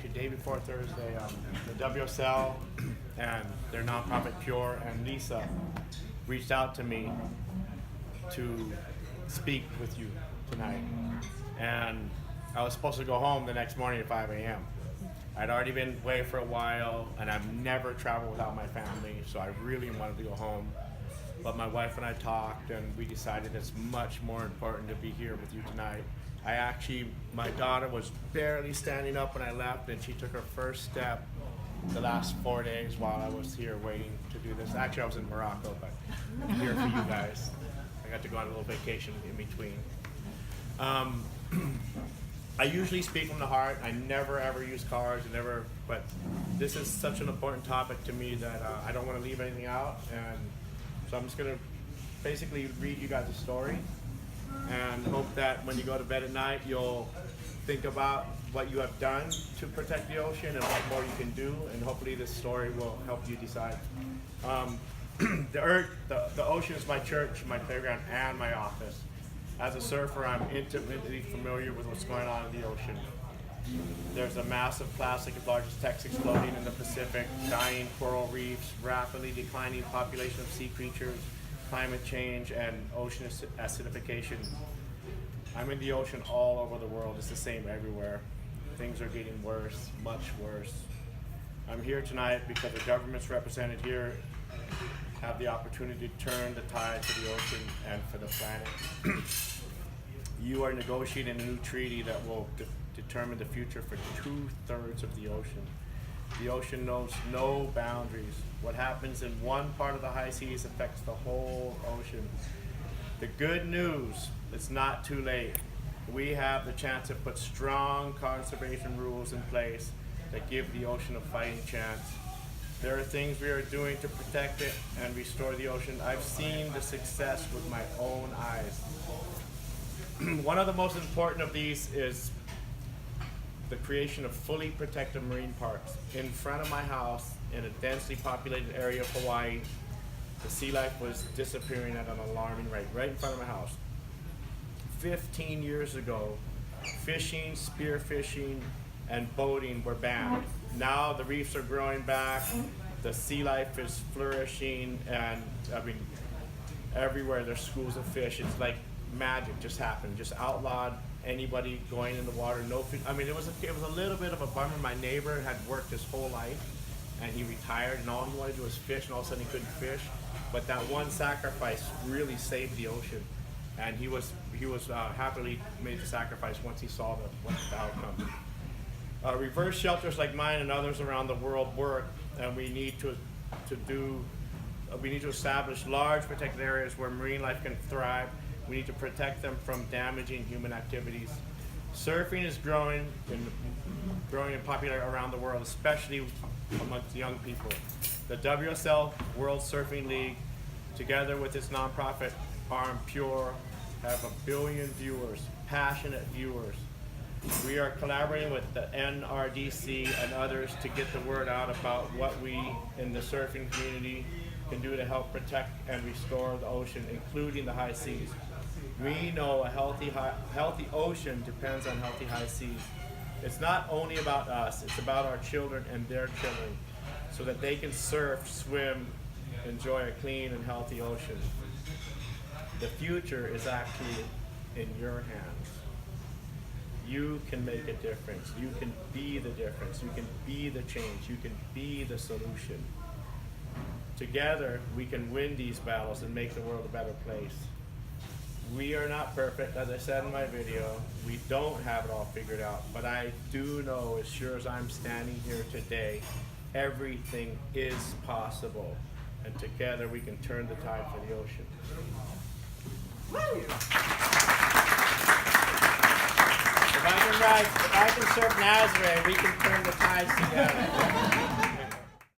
actually day before Thursday, the WSL and their nonprofit Pure and Lisa reached out to me to speak with you tonight. And I was supposed to go home the next morning at 5 a.m. I'd already been away for a while, and I've never traveled without my family, so I really wanted to go home. But my wife and I talked, and we decided it's much more important to be here with you tonight. My daughter was barely standing up when I left, and she took her first step the last 4 days while I was here waiting to do this. Actually, I was in Morocco, but I'm here for you guys. I got to go on a little vacation in between. I usually speak from the heart. I never ever use cards, but this is such an important topic to me that I don't want to leave anything out. And so I'm just going to basically read you guys a story and hope that when you go to bed at night, you'll think about what you have done to protect the ocean and what more you can do, and hopefully this story will help you decide. The ocean is my church, my playground, and my office. As a surfer, I'm intimately familiar with what's going on in the ocean. There's a massive plastic as large as Texas exploding in the Pacific, dying coral reefs, rapidly declining population of sea creatures, climate change, and ocean acidification. I'm in the ocean all over the world. It's the same everywhere. Things are getting worse, much worse. I'm here tonight because the governments represented here have the opportunity to turn the tide to the ocean and for the planet. You are negotiating a new treaty that will determine the future for 2/3 of the ocean. The ocean knows no boundaries. What happens in one part of the high seas affects the whole ocean. The good news, it's not too late. We have the chance to put strong conservation rules in place that give the ocean a fighting chance. There are things we are doing to protect it and restore the ocean. I've seen the success with my own eyes. One of the most important of these is the creation of fully protected marine parks. In front of my house, in a densely populated area of Hawaii, the sea life was disappearing at an alarming rate, right in front of my house. 15 years ago, fishing, spearfishing, and boating were banned. Now the reefs are growing back, the sea life is flourishing, and everywhere there's schools of fish. It's like magic just happened, just outlawed anybody going in the water. No fish. It was a little bit of a bummer. My neighbor had worked his whole life, and he retired, and all he wanted to do was fish, and all of a sudden he couldn't fish. But that one sacrifice really saved the ocean, and he was happily made the sacrifice once he saw the outcome. Reverse shelters like mine and others around the world work, and we need to establish large protected areas where marine life can thrive. We need to protect them from damaging human activities. Surfing is growing in popularity around the world, especially amongst young people. The WSL World Surfing League, together with its nonprofit arm Pure, have 1 billion viewers, passionate viewers. We are collaborating with the NRDC and others to get the word out about what we in the surfing community can do to help protect and restore the ocean, including the high seas. We know a healthy ocean depends on healthy high seas. It's not only about us, it's about our children and their children, so that they can surf, swim, enjoy a clean and healthy ocean. The future is actually in your hands. You can make a difference. You can be the difference. You can be the change. You can be the solution. Together, we can win these battles and make the world a better place. We are not perfect, as I said in my video. We don't have it all figured out, but I do know, as sure as I'm standing here today, everything is possible, and together we can turn the tide for the ocean. If I can surf Nazareth, we can turn the tides together.